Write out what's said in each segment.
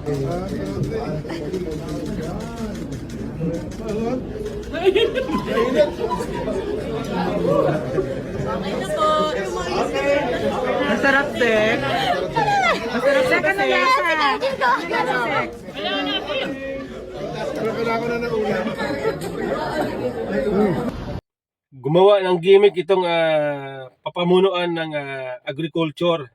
Masarap, Sek. Masarap, Sek, kasi. Gumawa ng gimmick itong papamunuan ng agriculture.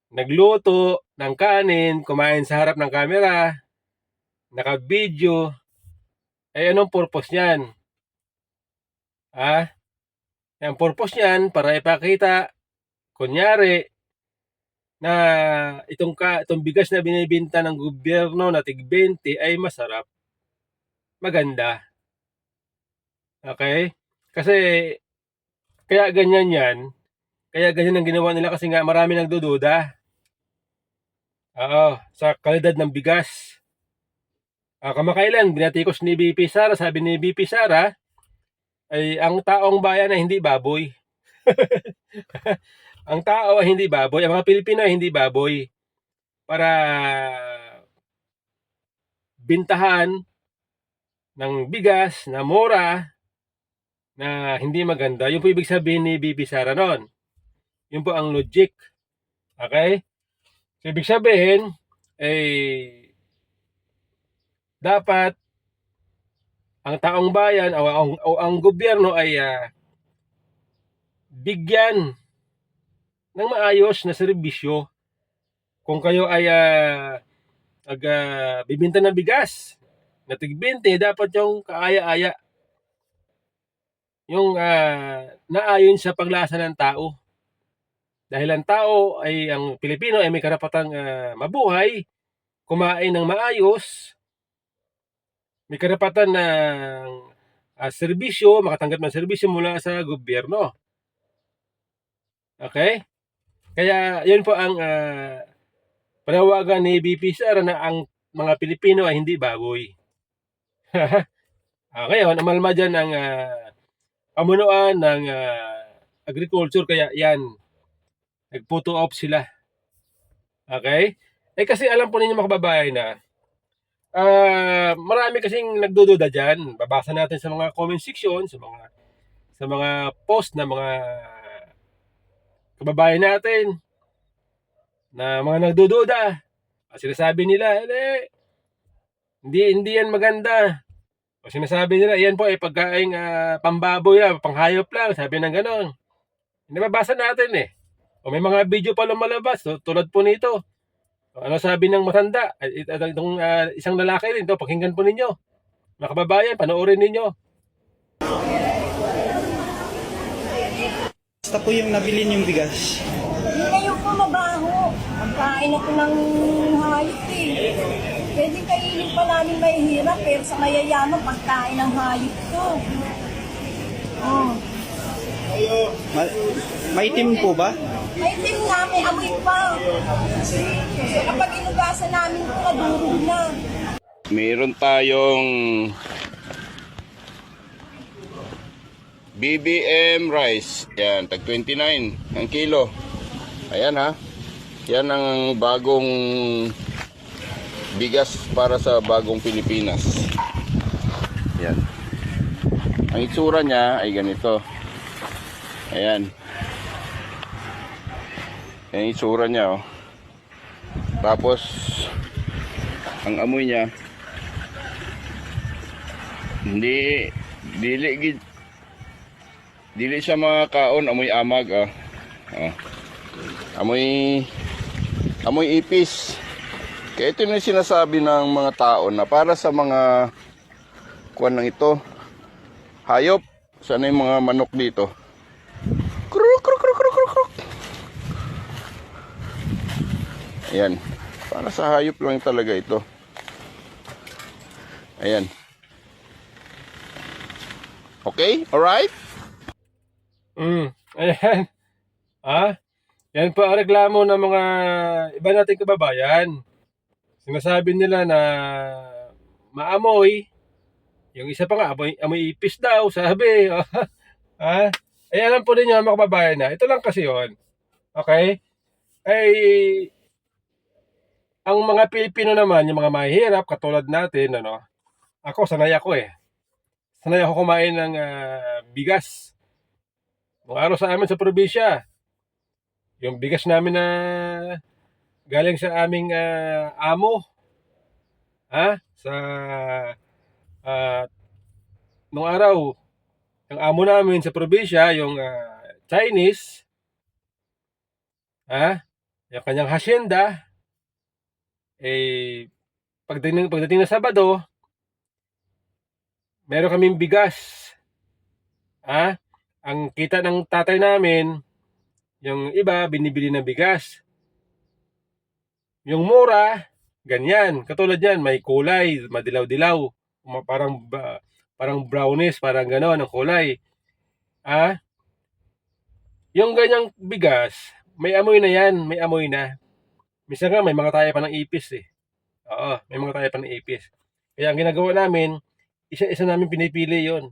Nagluto ng kanin, kumain sa harap ng camera, naka-video. Ay anong purpose niyan? Ang purpose niyan para ipakita, kunyari, na itong bigas na binibenta ng gobyerno na tig 20 ay masarap, maganda. Okay? Kasi kaya ganyan yan. Kaya ganyan ang ginawa nila kasi nga marami nagdududa. Sa kalidad ng bigas. Kamakailan, binatikos ni BP Sara, sabi ni BP Sara, ay ang taong bayan ay hindi baboy. Ang tao ay hindi baboy, ang mga Pilipino ay hindi baboy. Para bintahan ng bigas na mura, na hindi maganda. Yun po ibig sabihin ni BP Sara noon. Yun po ang logic. Okay? So, ibig sabihin, dapat ang taong bayan o ang gobyerno ay bigyan ng maayos na serbisyo. Kung kayo ay bibinta ng bigas na tig 20, dapat yung kaaya-aya, yung naayon sa paglasa ng tao. Dahil ang tao ay, ang Pilipino ay may karapatang mabuhay, kumain ng maayos, may karapatan ng serbisyo, makatanggap ng serbisyo mula sa gobyerno. Okay? Kaya yun po ang panawagan ni BP Sara na ang mga Pilipino ay hindi baboy. Ngayon, amalma dyan ang pamunuan ng agriculture, kaya yan, nagphoto op sila. Okay? Kasi alam po ninyo mga kababayan na marami kasing nagdududa dyan. Babasa natin sa mga comment section, sa mga post na mga kababayan natin na mga nagdududa. Sinasabi nila, hindi yan maganda. O sinasabi nila, yan po ay pagkaing pambaboy lang, panghayop lang, sabi ng ganon. Nababasa natin O may mga video pa lumalabas, tulad po nito. Ano sabi ng matanda? Itong isang lalaki rin, pakinggan po ninyo. Mga kababayan, panoorin ninyo. Basta po yung nabili yung bigas. Hindi kayo po mabaho. Pagkain ako ng hayop Pwede kainin pa namin mahihirap, pero sa mayayaman, pagkain ng hayop to. Maitim po ba? Maitim na, may amoy pa. So kapag inugasan namin ito, nadurog na. Meron tayong BBM rice. Yan, tag 29 ang kilo. Ayan ha. Yan ang bagong bigas para sa bagong Pilipinas. Yan. Ang itsura niya ay ganito. Ayan. Yan ang itsura niya Tapos ang amoy niya dili siya mga kaon, amoy amag amoy ipis. Kaya ito yung sinasabi ng mga tao na para sa mga kuwan ng ito, hayop. Sana yung mga manok dito. Kruk, kruk, kruk, kruk, kruk, kruk. Ayan. Para sa hayop lang talaga ito. Ayan. Okay? Alright? Ayan. Yan po ang reklamo ng mga iba nating kababayan. Sinasabi nila na maamoy. Yung isa pa nga, amoy ipis daw, sabi. Alam po ninyo mga kababayan na, ito lang kasi yon. Okay? Ang mga Pilipino naman, yung mga mahihirap, katulad natin, ano, ako, sanay ako eh. Sanay ako kumain ng bigas. Nung araw sa amin sa probinsya, yung bigas namin na galing sa aming amo, sa nung araw, yung amo namin sa probinsya, yung Chinese, yung kanyang hacienda, pagdating ng Sabado, meron kaming bigas. Ang kita ng tatay namin, yung iba, binibili ng bigas. Yung mura, ganyan. Katulad yan, may kulay, madilaw-dilaw. Parang brownish, parang gano'n ang kulay. Yung ganyang bigas, may amoy na yan, may amoy na. Minsan nga, may mga tayo pa ng ipis eh. Oo, may mga tayo pa ng ipis. Kaya ang ginagawa namin, isa-isa namin pinipili yon.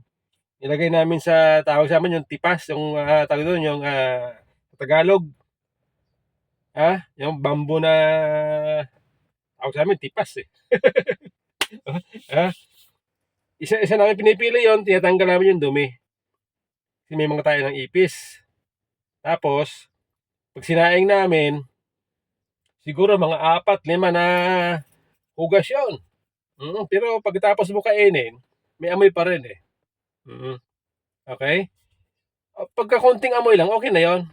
Ilagay namin sa, tawag sa amin, yung tipas, yung tawag doon, yung Tagalog. Yung bamboo na, tawag sa amin, tipas eh. Isa-isa namin pinipili yon, tinatanggal namin yung dumi. Kasi may mga tayo ng ipis. Tapos, pag sinaing namin, siguro mga 4-5 na hugas yun. Pero pagkatapos mo kainin, may amoy pa rin eh. Okay? Pagka konting amoy lang, okay na yon.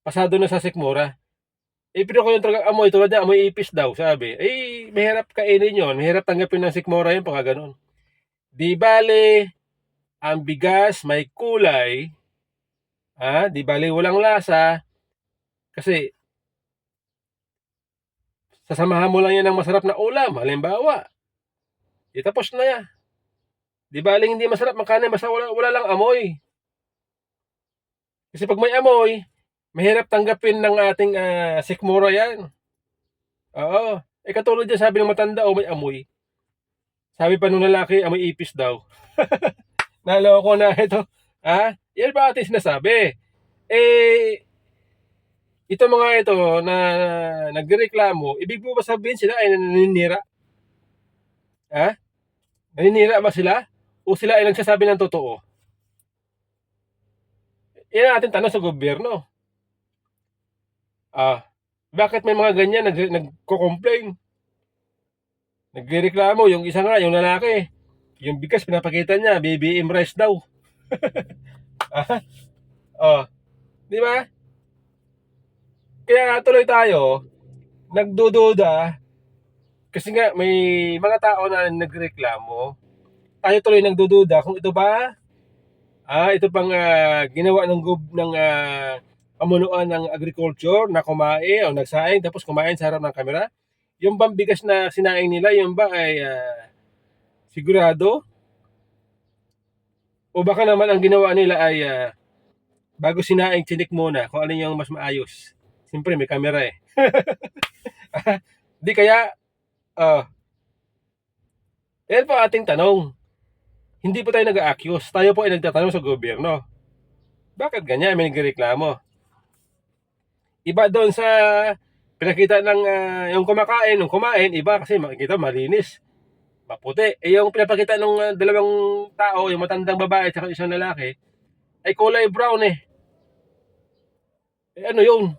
Pasado na sa sikmura. Pero kung yung talagang amoy, tulad niya, amoy ipis daw, sabi, mahirap kainin yon, mahirap tanggapin ng sikmura yun, pagka ganun. Di bale, ang bigas may kulay, di bale walang lasa, kasi sasamahan mo lang yan ng masarap na ulam, halimbawa, tapos na yan. Di bale hindi masarap makanin, basta wala lang amoy. Kasi pag may amoy, mahirap tanggapin ng ating sikmura yan. Oo. Katulad dyan, sabi ng matanda, may amoy. Sabi pa nung lalaki, amoy ipis daw. Naloko na ito. Yan ba ating sinasabi? Ito mga ito na nagreklamo, ibig mo ba sabihin sila ay naninira? Naninira ba sila? O sila ay nagsasabi ng totoo? Yan natin tanong sa gobyerno. Bakit may mga ganyan nagko-complain? Nagreklamo, yung isa nga, yung lalaki, yung bigas pinapakita niya, BBM rice daw. Di ba? Kaya tuloy tayo, nagdududa, kasi nga may mga tao na nagreklamo, tayo tuloy nagdududa kung ito ba, ito pang ginawa ng pamunuan ng agriculture na kumain o nagsaing tapos kumain sa harap ng kamera. Yung bang bigas na sinaing nila, yung ba ay sigurado? O baka naman ang ginawa nila ay bago sinaing, chinik muna kung ano yung mas maayos. Siyempre may kamera eh. Di kaya, yan po ating tanong. Hindi po tayo nag-a-accuse. Tayo po ay nagtatanong sa gobyerno. Bakit ganyan? May nagreklamo. Iba doon sa pinakita ng yung kumakain, nung kumain, iba kasi makikita malinis, maputi. Yung pinapakita ng dalawang tao, yung matandang babae at isang lalaki, ay kulay brown eh. Ano yun?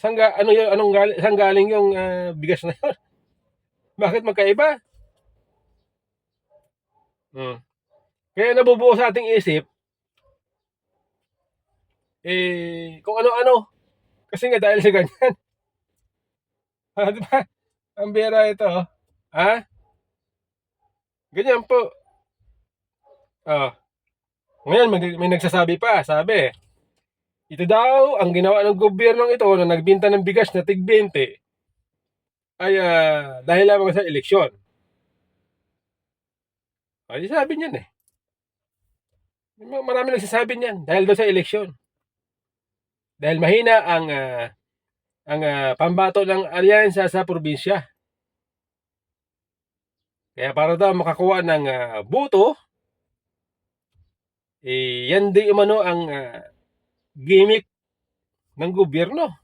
Saan galing yung bigas na yun? Bakit magkaiba? Kaya nabubuo sa ating isip, kung ano-ano. Kasi nga dahil sa ganyan. Diba? Ang bira ito. Ganyan po. Ngayon, may nagsasabi pa. Sabi, ito daw, ang ginawa ng gobyernong ito na nagbinta ng bigas na tig-20 ay dahil lamang sa eleksyon. Ay, sabi niyan eh. Marami nagsasabi niyan dahil daw sa eleksyon. Dahil mahina ang pambato ng alyansa sa probinsya. Kaya para daw makakuha ng boto, yan di umano ang gimmick ng gobyerno.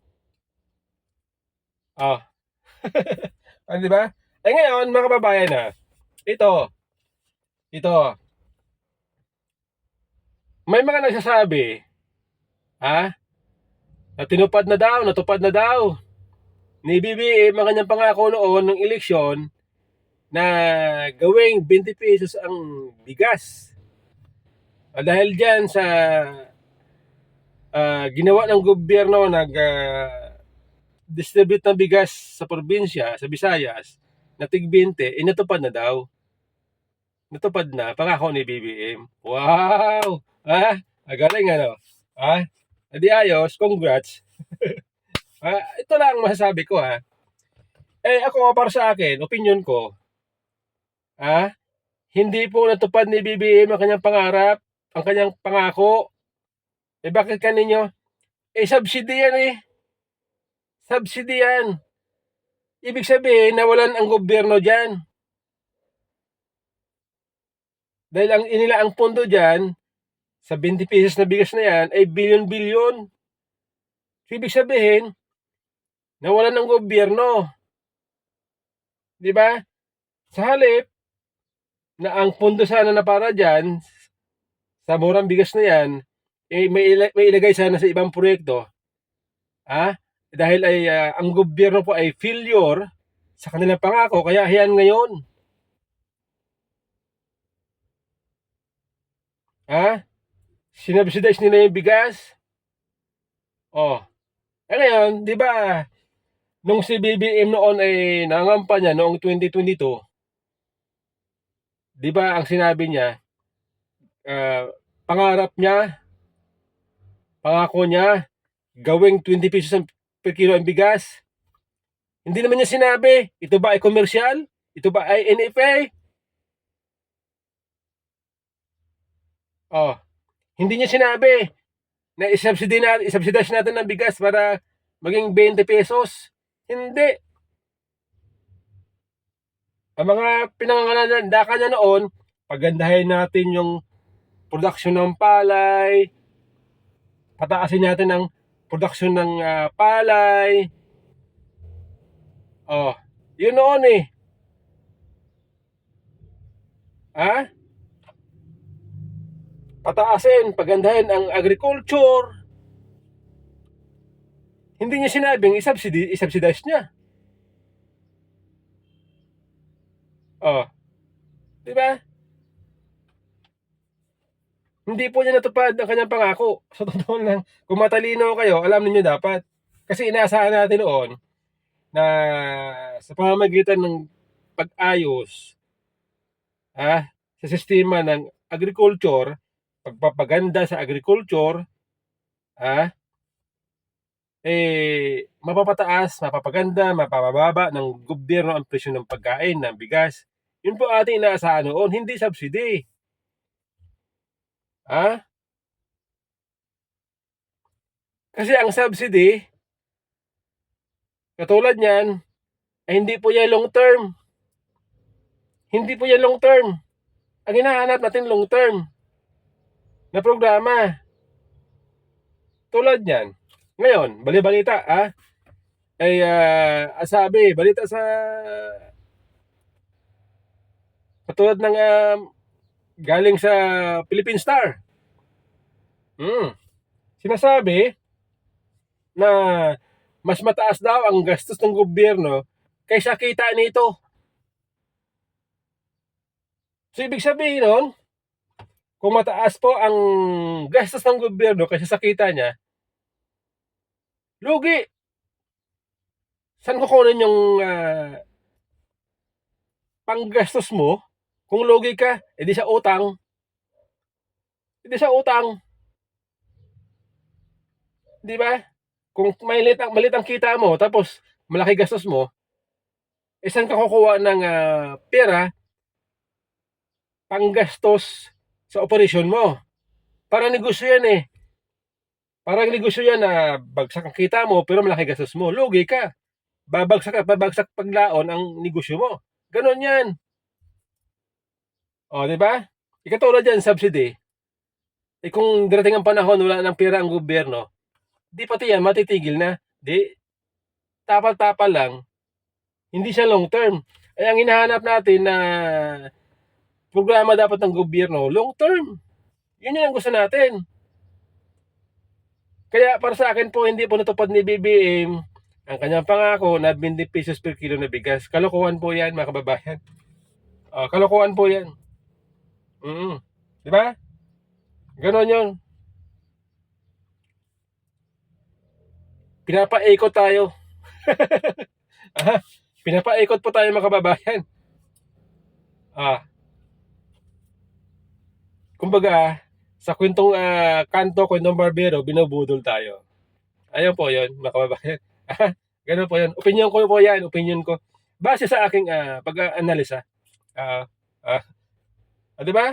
Ano, di ba? Eh ngayon, mga kababayan na, ito, may mga nagsasabi, na natupad na daw, ni BBM ang kanyang pangako noon ng eleksyon na gawing 20 pesos ang bigas. Dahil dyan sa ginawa ng gobyerno distribute ng bigas sa probinsya, sa Visayas, na tig 20, natupad na daw. Natupad na, pangako ni BBM. Wow! Galing ano? Edi ayos, congrats. Ito lang ang masasabi ko ako para sa akin, opinion ko, hindi po natupad ni BBM ang kanyang pangarap, ang kanyang pangako. Bakit kaninyo? Subsidy yan Subsidy yan. Ibig sabihin, nawalan ang gobyerno dyan. Dahil ang pondo dyan, sa 20 pesos na bigas na yan, ay bilyon-bilyon. Ibig sabihin, nawalan ng gobyerno. Di ba? Sa halip, na ang pondo sana na para dyan, sa murang bigas na yan, may ilagay sana sa ibang proyekto. Dahil ang gobyerno po ay failure sa kanilang pangako, kaya yan ngayon. Sinubsidize nila yung bigas. Ngayon, di ba, nung si BBM noon ay nangangampanya noong 2022, di ba ang sinabi niya, pangako niya, gawing 20 pesos per kilo ang bigas. Hindi naman niya sinabi, ito ba ay komersyal? Ito ba ay NFA? Hindi niya sinabi na isubsidize natin ng bigas para maging 20 pesos. Hindi. Ang mga pinangangalanda niya noon, pagandahin natin yung production ng palay, pataasin natin ang production ng palay. Yun noon pataasin, pagandahin ang agriculture. Hindi niya sinabing isubsidize niya. Di ba? Hindi po niya natupad ang kanyang pangako. Sa totoo lang, kung matalino kayo, alam niyo dapat. Kasi inaasahan natin noon na sa pamamagitan ng pag-ayos sa sistema ng agriculture, pagpapaganda sa agriculture, mapapataas, mapapaganda, mapapababa ng gobyerno ang presyo ng pagkain, ng bigas. Yun po ating inaasahan noon, hindi subsidy. Kasi ang subsidy, katulad niyan, ay hindi po yan long term. Hindi po yan long term. Ang hinahanap natin long term na programa. Tulad niyan. Ngayon, balita sabi, balita sa katulad ng galing sa Philippine Star. Sinasabi na mas mataas daw ang gastos ng gobyerno kaysa kita nito. So ibig sabihin nun, kung mataas po ang gastos ng gobyerno kaysa sa kita niya, lugi. Saan kukunin yung panggastos mo? Kung lugi ka, edi sa utang. Di ba? Kung maliit ang kita mo, tapos malaki gastos mo, saan ka kukuha ng pera panggastos sa operasyon mo? Parang negosyo yan Parang negosyo yan na bagsak ang kita mo pero malaki gastos mo. Lugi ka. Babagsak paglaon ang negosyo mo. Ganon yan. Di ba? Ikatulad yan, subsidy. Kung darating ang panahon, wala ng pera ang gobyerno, di pati yan, matitigil na. Di, tapal-tapal lang. Hindi siya long term. Ay ang hinahanap natin na programa dapat ng gobyerno, long term. Yun ang gusto natin. Kaya para sa akin po, hindi po natupad ni BBM ang kanyang pangako na 20 pesos per kilo na bigas. Kalokohan po yan, mga kababayan. Kalokohan po yan. Di ba? Ganon yun. Pinapaikot tayo. Pinapaikot po tayo, mga kababayan. Kumbaga, sa kwentong kwentong barbero, binubudol tayo. Ayun po yun, mga kababayan. Ganun po yun. Opinion ko po yan, opinion ko. Base sa aking pag-analisa. Di ba?